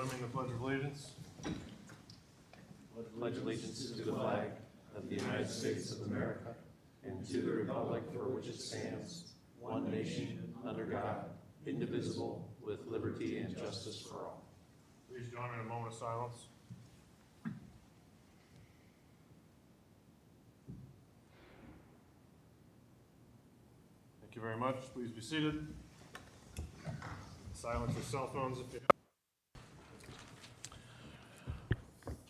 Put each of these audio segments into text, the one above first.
join me in the Pledge of Allegiance. Pledge allegiance to the flag of the United States of America and to the republic for which it stands, one nation, under God, indivisible, with liberty and justice for all. Please join me in a moment of silence. Thank you very much. Please be seated. Silence your cell phones if you have.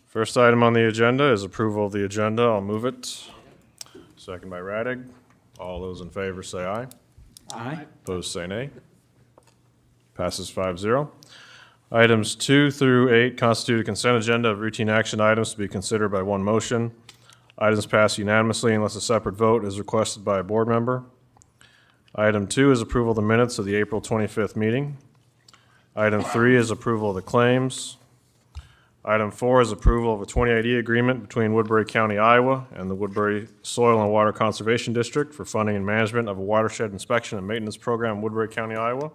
First item on the agenda is approval of the agenda. I'll move it. Second by Radig. All those in favor say aye. Aye. Opposed say nay. Passes 5-0. Items 2 through 8 constitute a consent agenda of routine action items to be considered by one motion. Items pass unanimously unless a separate vote is requested by a board member. Item 2 is approval of the minutes of the April 25th meeting. Item 3 is approval of the claims. Item 4 is approval of a 2080 agreement between Woodbury County, Iowa and the Woodbury Soil and Water Conservation District for funding and management of a watershed inspection and maintenance program in Woodbury County, Iowa.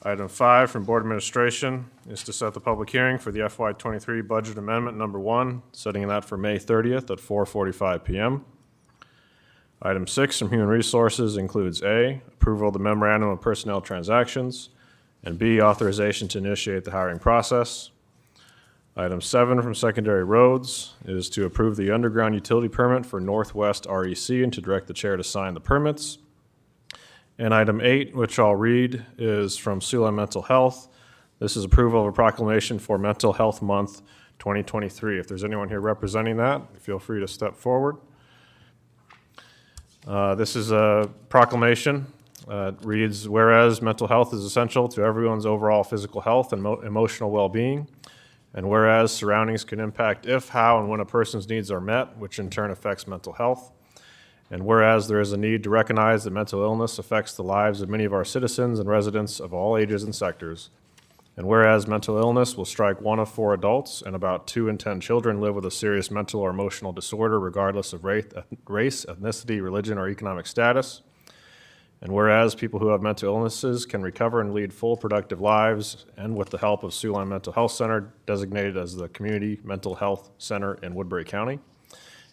Item 5 from Board Administration is to set the public hearing for the FY23 Budget Amendment Number 1, setting that for May 30th at 4:45 p.m. Item 6 from Human Resources includes A, approval of the Memorandum of Personnel Transactions, and B, authorization to initiate the hiring process. Item 7 from Secondary Roads is to approve the underground utility permit for Northwest REC and to direct the chair to sign the permits. And item 8, which I'll read, is from Siouxland Mental Health. This is approval of a proclamation for Mental Health Month 2023. If there's anyone here representing that, feel free to step forward. This is a proclamation. It reads, whereas mental health is essential to everyone's overall physical health and emotional well-being, and whereas surroundings can impact if, how, and when a person's needs are met, which in turn affects mental health, and whereas there is a need to recognize that mental illness affects the lives of many of our citizens and residents of all ages and sectors, and whereas mental illness will strike 1 of 4 adults and about 2 in 10 children live with a serious mental or emotional disorder regardless of race, ethnicity, religion, or economic status, and whereas people who have mental illnesses can recover and lead full productive lives, and with the help of Siouxland Mental Health Center, designated as the community mental health center in Woodbury County,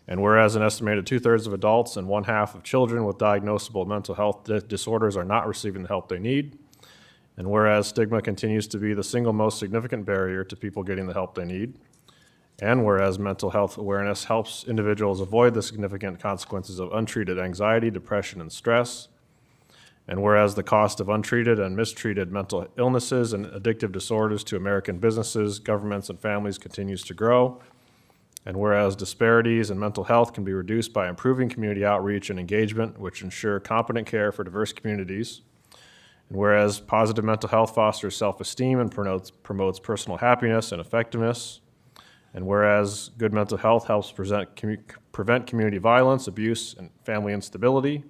and whereas an estimated 2/3 of adults and 1/2 of children with diagnosable mental health disorders are not receiving the help they need, and whereas stigma continues to be the single most significant barrier to people getting the help they need, and whereas mental health awareness helps individuals avoid the significant consequences of untreated anxiety, depression, and stress, and whereas the cost of untreated and mistreated mental illnesses and addictive disorders to American businesses, governments, and families continues to grow, and whereas disparities in mental health can be reduced by improving community outreach and engagement, which ensure competent care for diverse communities, and whereas positive mental health fosters self-esteem and promotes personal happiness and effectiveness, and whereas good mental health helps prevent community violence, abuse, and family instability,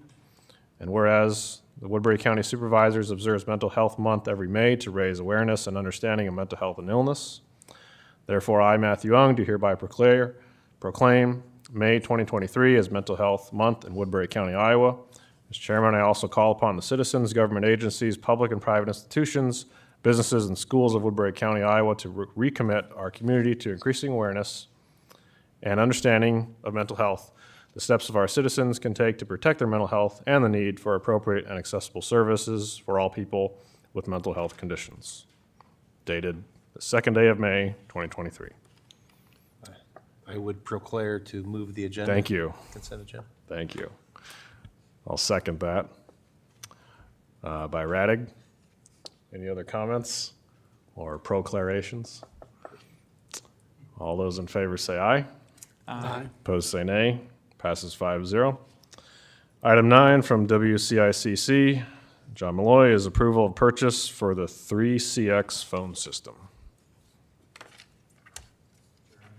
and whereas the Woodbury County Supervisors observes Mental Health Month every May to raise awareness and understanding of mental health and illness. Therefore, I, Matthew Young, do hereby proclaim May 2023 as Mental Health Month in Woodbury County, Iowa. As chairman, I also call upon the citizens, government agencies, public and private institutions, businesses, and schools of Woodbury County, Iowa to recommit our community to increasing awareness and understanding of mental health, the steps of our citizens can take to protect their mental health, and the need for appropriate and accessible services for all people with mental health conditions. Dated the 2nd day of May, 2023. I would proclaim to move the agenda. Thank you. Consent agenda. Thank you. I'll second that. By Radig. Any other comments or proclarations? All those in favor say aye. Aye. Opposed say nay. Passes 5-0. Item 9 from WCICC, John Malloy, is approval of purchase for the 3CX phone system.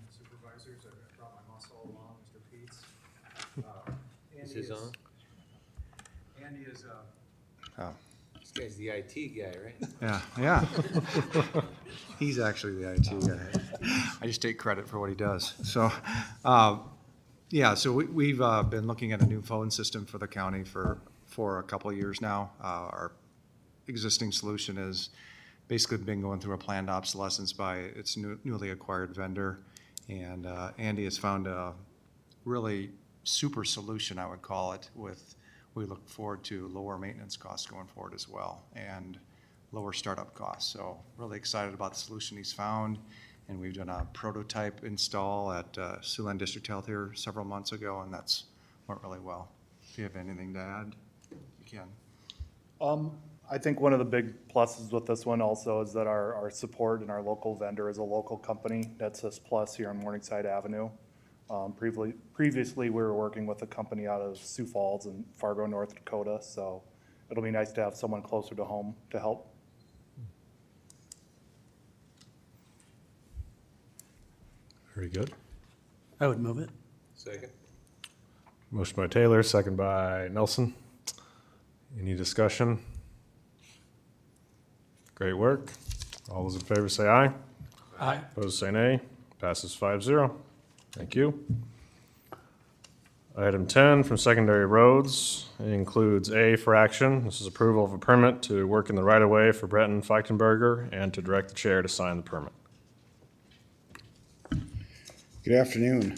Supervisors, I brought my muscle along, Mr. Peets. Is his on? Andy is, This guy's the IT guy, right? yeah. He's actually the IT guy. I just take credit for what he does. So, so we've been looking at a new phone system for the county for a couple of years now. Our existing solution is basically been going through a planned obsolescence by its newly acquired vendor. And Andy has found a really super solution, I would call it, we look forward to lower maintenance costs going forward as well, and lower startup costs. So really excited about the solution he's found. And we've done a prototype install at Siouxland District Health here several months ago, and that's went really well. If you have anything to add, you can. I think one of the big pluses with this one also is that our support and our local vendor is a local company, Netsis Plus here on Morningside Avenue. Previously, we were working with a company out of Sioux Falls and Fargo, North Dakota, so it'll be nice to have someone closer to home to help. Very good. I would move it. Second. Motion by Taylor, second by Nelson. Any discussion? Great work. All those in favor say aye. Aye. Opposed say nay. Passes 5-0. Thank you. Item 10 from Secondary Roads includes A for action. This is approval of a permit to work in the right-of-way for Breton Feichtenberger and to direct the chair to sign the permit. Good afternoon.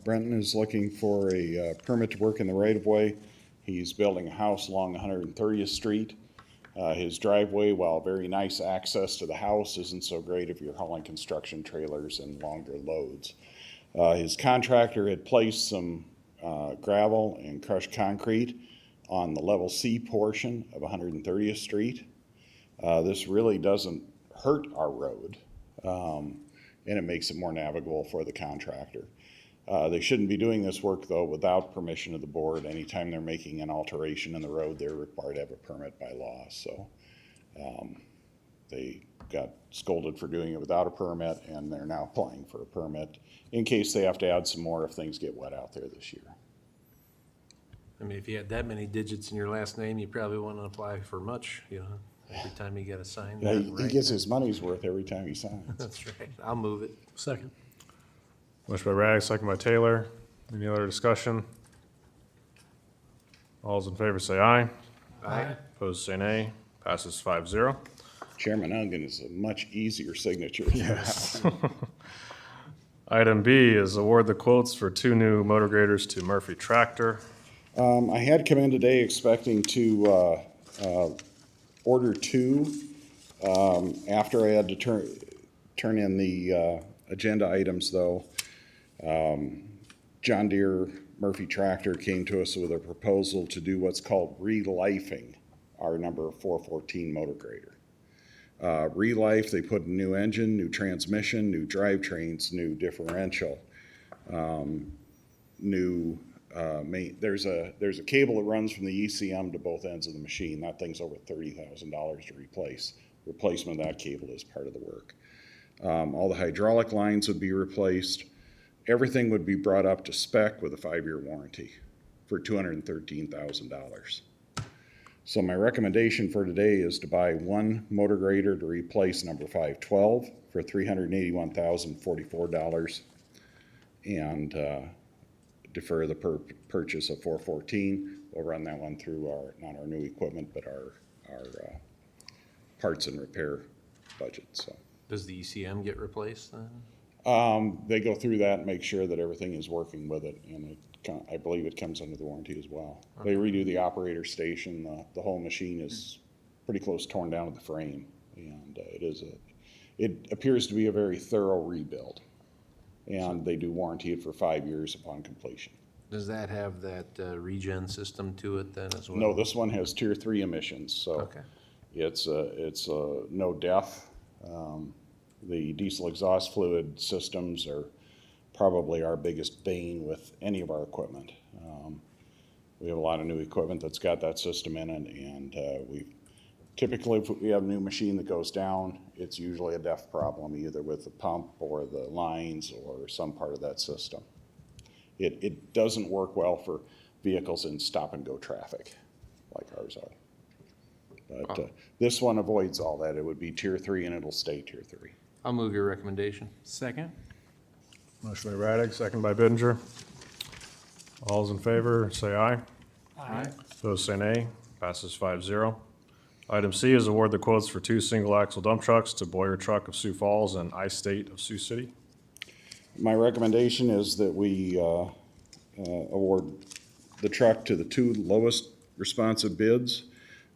Brenton is looking for a permit to work in the right-of-way. He's building a house along 130th Street. His driveway, while very nice access to the house, isn't so great if you're hauling construction trailers and longer loads. His contractor had placed some gravel and crushed concrete on the level C portion of 130th Street. This really doesn't hurt our road, and it makes it more navigable for the contractor. They shouldn't be doing this work, though, without permission of the board. Anytime they're making an alteration in the road, they're required to have a permit by law. So they got scolded for doing it without a permit, and they're now applying for a permit in case they have to add some more if things get wet out there this year. I mean, if you had that many digits in your last name, you probably wouldn't apply for much, you know, every time you get a sign. Yeah, he gets his money's worth every time he signs. That's right. I'll move it. Second. Motion by Rags, second by Taylor. Any other discussion? All those in favor say aye. Aye. Opposed say nay. Passes 5-0. Chairman Ungen is a much easier signature. Yes. Item B is award the quotes for 2 new motor graders to Murphy Tractor. I had come in today expecting to order 2. After I had to turn in the agenda items, though, John Deere Murphy Tractor came to us with a proposal to do what's called re-lifing our number 414 motor grader. Re-life, they put a new engine, new transmission, new drivetrains, new differential, there's a cable that runs from the ECM to both ends of the machine. That thing's over $30,000 to replace. Replacement of that cable is part of the work. All the hydraulic lines would be replaced. Everything would be brought up to spec with a 5-year warranty for $213,000. So my recommendation for today is to buy 1 motor grader to replace number 512 for $381,044 and defer the purchase of 414. We'll run that one through not our new equipment, but our parts and repair budget. So Does the ECM get replaced then? they go through that and make sure that everything is working with it, and I believe it comes under the warranty as well. They redo the operator station. The whole machine is pretty close torn down to the frame, and it appears to be a very thorough rebuild. And they do warranty it for 5 years upon completion. Does that have that regen system to it then as well? No, this one has Tier 3 emissions, so Okay. it's no DEF. The diesel exhaust fluid systems are probably our biggest bane with any of our equipment. We have a lot of new equipment that's got that system in it, and typically if we have a new machine that goes down, it's usually a DEF problem, either with the pump or the lines or some part of that system. It doesn't work well for vehicles in stop-and-go traffic like ours are. But this one avoids all that. It would be Tier 3, and it'll stay Tier 3. I'll move your recommendation. Second. Motion by Radig, second by Bidinger. All those in favor say aye. Aye. Opposed say nay. Passes 5-0. Item C is award the quotes for 2 single-axle dump trucks to Boyer Truck of Sioux Falls and I-State of Sioux City. My recommendation is that we award the truck to the 2 lowest responsive bids,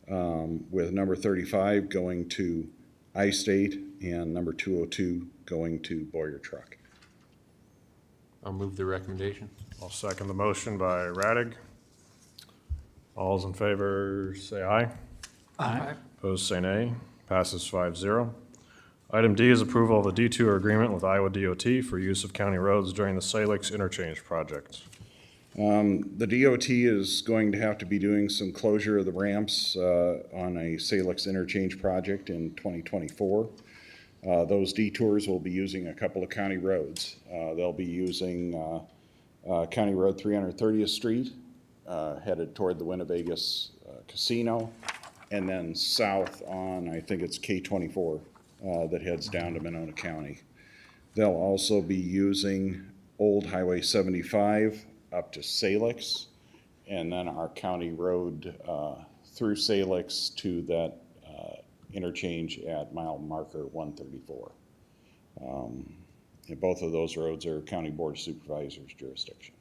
with number 35 going to I-State and number 202 going to Boyer Truck. I'll move the recommendation. I'll second the motion by Radig. All those in favor say aye. Aye. Opposed, say nay. Passes 5-0. Item D is approval of a detour agreement with Iowa DOT for use of county roads during the Salix Interchange project. The DOT is going to have to be doing some closure of the ramps on a Salix interchange project in 2024. Those detours will be using a couple of county roads. They'll be using County Road 330th Street, headed toward the Winnebagus Casino, and then south on, I think it's K24, that heads down to Monona County. They'll also be using Old Highway 75 up to Salix, and then our county road through Salix to that interchange at mile marker 134. And both of those roads are County Board of Supervisors jurisdiction.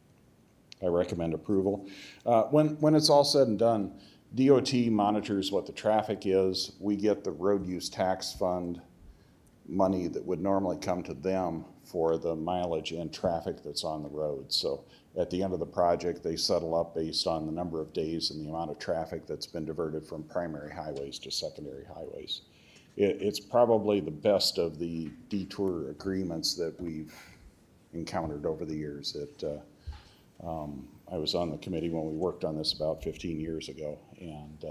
I recommend approval. When it's all said and done, DOT monitors what the traffic is. We get the road use tax fund money that would normally come to them for the mileage and traffic that's on the road. So at the end of the project, they settle up based on the number of days and the amount of traffic that's been diverted from primary highways to secondary highways. It's probably the best of the detour agreements that we've encountered over the years. I was on the committee when we worked on this about 15 years ago, and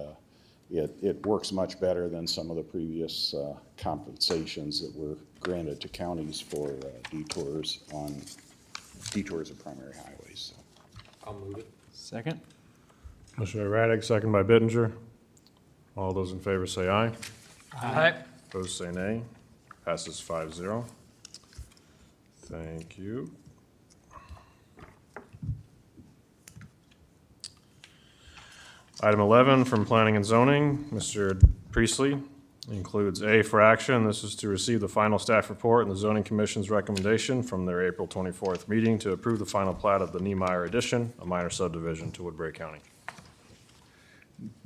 it works much better than some of the previous compensations that were granted to counties for detours of primary highways. So. I'll move it. Second? Motion by Radig, second by Bittinger. All those in favor say aye. Aye. Opposed, say nay. Passes 5-0. Thank you. Item 11 from Planning and Zoning, Mr. Priestley, includes A for action. This is to receive the final staff report and the Zoning Commission's recommendation from their April 24th meeting to approve the final plat of the Niemeyer addition, a minor subdivision to Woodbury County.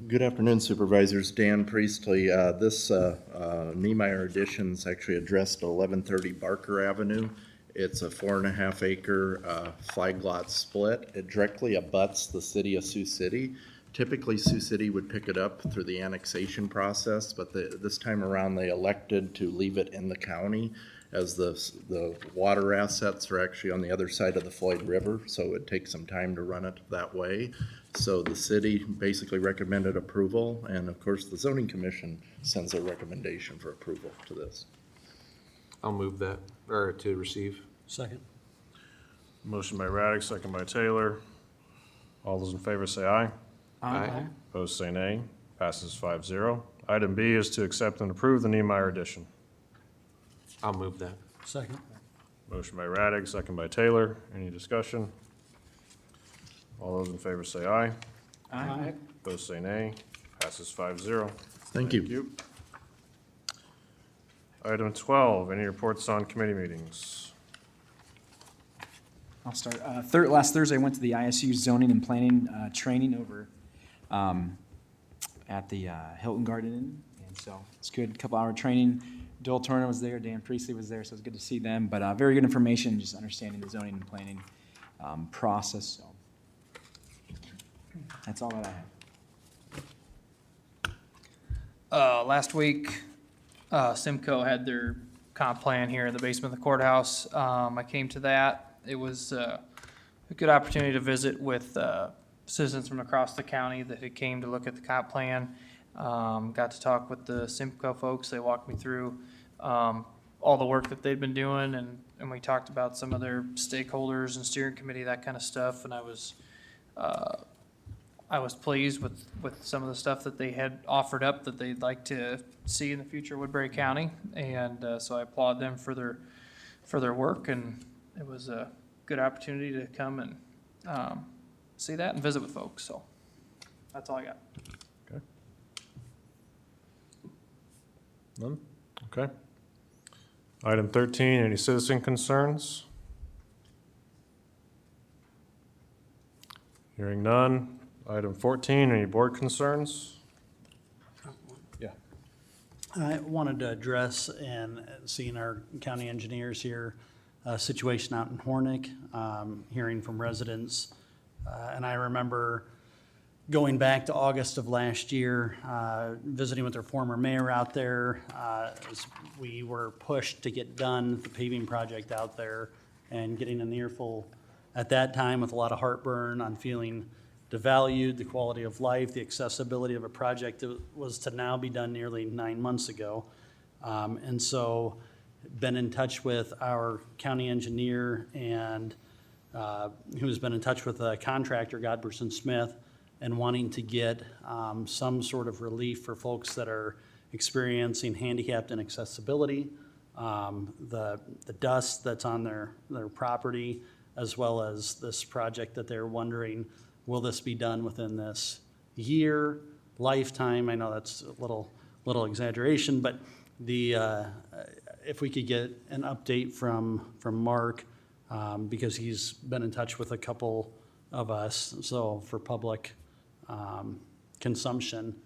Good afternoon, Supervisors. Dan Priestley. This Niemeyer addition's actually addressed at 1130 Barker Avenue. It's a 4.5 acre flag lot split. It directly abuts the city of Sioux City. Typically, Sioux City would pick it up through the annexation process, but this time around they elected to leave it in the county as the water assets are actually on the other side of the Floyd River, so it takes some time to run it that way. So the city basically recommended approval, and of course the zoning commission sends a recommendation for approval to this. I'll move that, or to receive. Second? Motion by Radig, second by Taylor. All those in favor say aye. Aye. Opposed, say nay. Passes 5-0. Item B is to accept and approve the Niemeyer addition. I'll move that. Second? Motion by Radig, second by Taylor. Any discussion? All those in favor say aye. Aye. Opposed, say nay. Passes 5-0. Thank you. Item 12, any reports on committee meetings? I'll start. Last Thursday, I went to the ISU zoning and planning training over at the Hilton Garden Inn, and so it's good. Couple-hour training. Dole Turner was there. Dan Priestley was there, so it was good to see them. But very good information, just understanding the zoning and planning process. So that's all that I have. Last week, Simcoe had their comp plan here in the basement of the courthouse. I came to that. It was a good opportunity to visit with citizens from across the county that had came to look at the comp plan. Got to talk with the Simcoe folks. They walked me through all the work that they'd been doing, and we talked about some of their stakeholders and steering committee, that kind of stuff. And I was pleased with some of the stuff that they had offered up that they'd like to see in the future of Woodbury County. And so I applaud them for their work, and it was a good opportunity to come and see that and visit with folks. So that's all I got. None? Okay. Item 13, any citizen concerns? Hearing none. Item 14, any board concerns? Yeah. I wanted to address, and seeing our county engineers here, a situation out in Hornick, hearing from residents. And I remember going back to August of last year, visiting with their former mayor out there. As we were pushed to get done the paving project out there and getting an earful at that time with a lot of heartburn on feeling devalued, the quality of life, the accessibility of a project that was to now be done nearly 9 months ago. And so been in touch with our county engineer and who's been in touch with a contractor, Godberson Smith, and wanting to get some sort of relief for folks that are experiencing handicapped inaccessibility, the dust that's on their property, as well as this project that they're wondering, will this be done within this year, lifetime? I know that's a little exaggeration, but if we could get an update from Mark, because he's been in touch with a couple of us, so for public consumption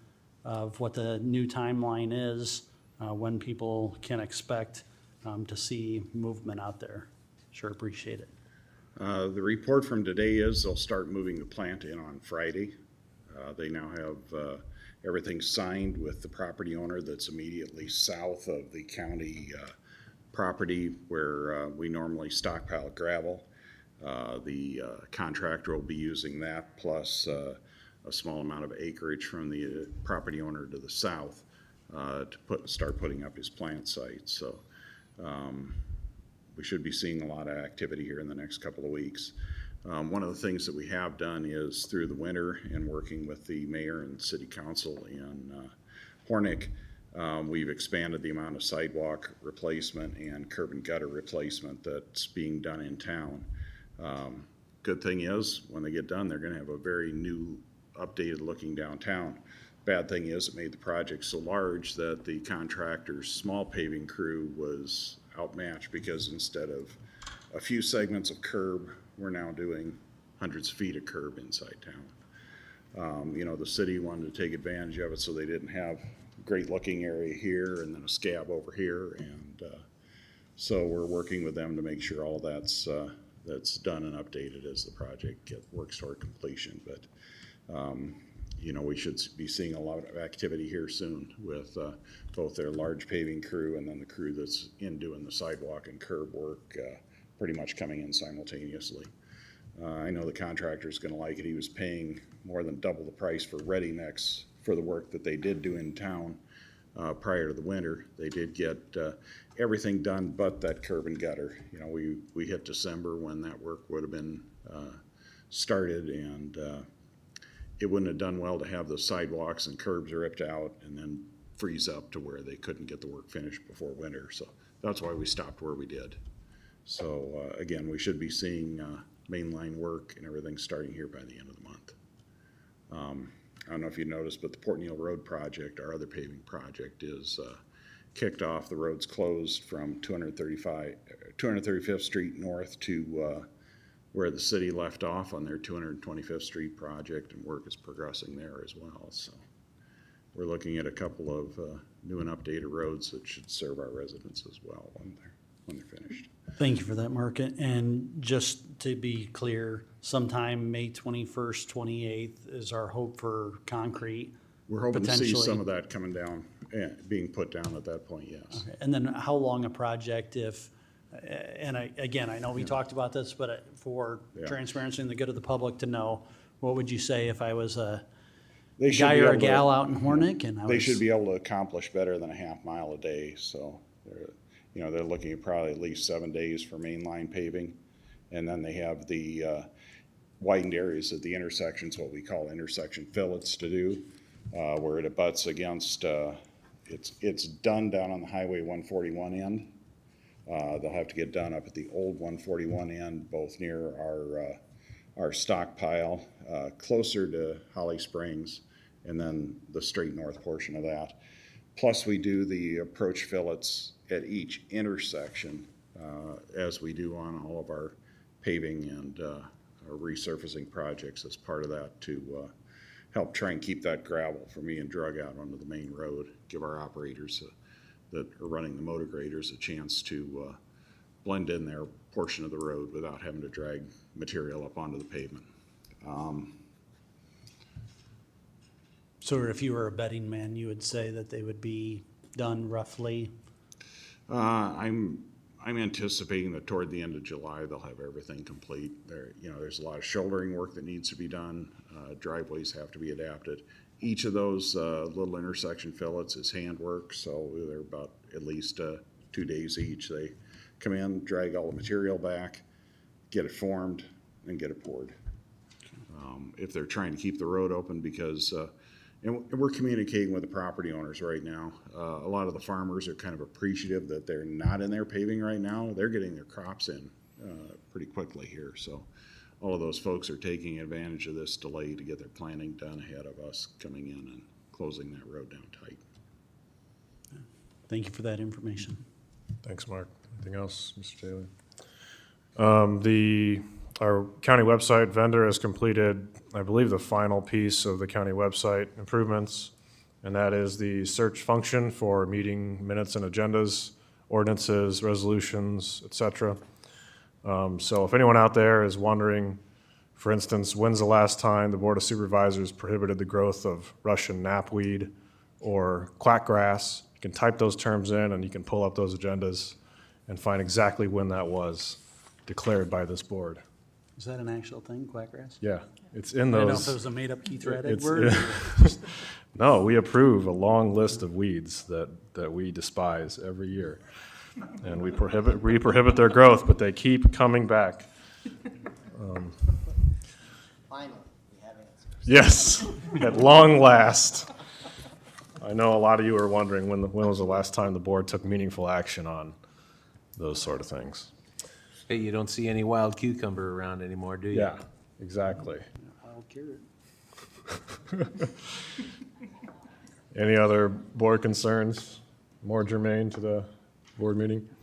of what the new timeline is, when people can expect to see movement out there. Sure appreciate it. The report from today is they'll start moving the plant in on Friday. They now have everything signed with the property owner that's immediately south of the county property where we normally stockpile gravel. The contractor will be using that plus a small amount of acreage from the property owner to the south to start putting up his plant site. So we should be seeing a lot of activity here in the next couple of weeks. One of the things that we have done is through the winter and working with the mayor and city council in Hornick, we've expanded the amount of sidewalk replacement and curb and gutter replacement that's being done in town. Good thing is, when they get done, they're gonna have a very new, updated looking downtown. Bad thing is, it made the project so large that the contractor's small paving crew was outmatched, because instead of a few segments of curb, we're now doing hundreds of feet of curb inside town. You know, the city wanted to take advantage of it, so they didn't have a great looking area here and then a scab over here, and so we're working with them to make sure all that's done and updated as the project works toward completion. But you know, we should be seeing a lot of activity here soon with both their large paving crew and then the crew that's in doing the sidewalk and curb work pretty much coming in simultaneously. I know the contractor's gonna like it. He was paying more than double the price for Ready Mix for the work that they did do in town prior to the winter. They did get everything done but that curb and gutter. You know, we hit December when that work would have been started, and it wouldn't have done well to have those sidewalks and curbs ripped out and then freeze up to where they couldn't get the work finished before winter. So that's why we stopped where we did. So again, we should be seeing mainline work and everything starting here by the end of the month. I don't know if you noticed, but the Port Neal Road project, our other paving project, is kicked off. The road's closed from 235th Street north to where the city left off on their 225th Street project, and work is progressing there as well. So we're looking at a couple of new and updated roads that should serve our residents as well when they're finished. Thank you for that, Mark. And just to be clear, sometime May 21st, 28th is our hope for concrete. We're hoping to see Potentially. some of that coming down, being put down at that point, yes. Okay. And then how long a project if, and I know we talked about this, but for Yeah. transparency and the good of the public to know, what would you say if I was a They should guy be or a able to- gal out in Hornick and I was? They should be able to accomplish better than a half mile a day, so they're looking at probably at least 7 days for mainline paving. And then they have the widened areas at the intersections, what we call intersection fillets to do, where it abuts against, it's done down on the Highway 141 end. They'll have to get done up at the old 141 end, both near our stockpile, closer to Holly Springs, and then the straight north portion of that. Plus, we do the approach fillets at each intersection, as we do on all of our paving and our resurfacing projects as part of that to help try and keep that gravel from being drug out onto the main road, give our operators that are running the motor graders a chance to blend in their portion of the road without having to drag material up onto the pavement. So if you were a betting man, you would say that they would be done roughly? I'm anticipating that toward the end of July, they'll have everything complete. There's a lot of shouldering work that needs to be done. Driveways have to be adapted. Each of those little intersection fillets is handwork, so they're about at least 2 days each. They come in, drag all the material back, get it formed, and get it poured. If they're trying to keep the road open because and we're communicating with the property owners right now. A lot of the farmers are kind of appreciative that they're not in their paving right now. They're getting their crops in pretty quickly here. So all of those folks are taking advantage of this delay to get their planning done ahead of us coming in and closing that road down tight. Thank you for that information. Thanks, Mark. Anything else, Mr. Taylor? Our county website vendor has completed, I believe, the final piece of the county website improvements, and that is the search function for meeting minutes and agendas, ordinances, resolutions, et cetera. So if anyone out there is wondering, for instance, when's the last time the Board of Supervisors prohibited the growth of Russian knapweed or quackgrass, you can type those terms in and you can pull up those agendas and find exactly when that was declared by this board. Is that an actual thing, quackgrass? Yeah, it's in I didn't know if those. it was a made-up Keith Reddick It's- word. No, we approve a long list of weeds that we despise every year. And we prohibit their growth, but they keep coming back. Finally, we have answers. Yes, at long last. I know a lot of you are wondering when was the last time the board took meaningful action on those sort of things. Hey, you don't see any wild cucumber around anymore, do you? Yeah, exactly. I'll cure it. Any other board concerns more germane to the board meeting?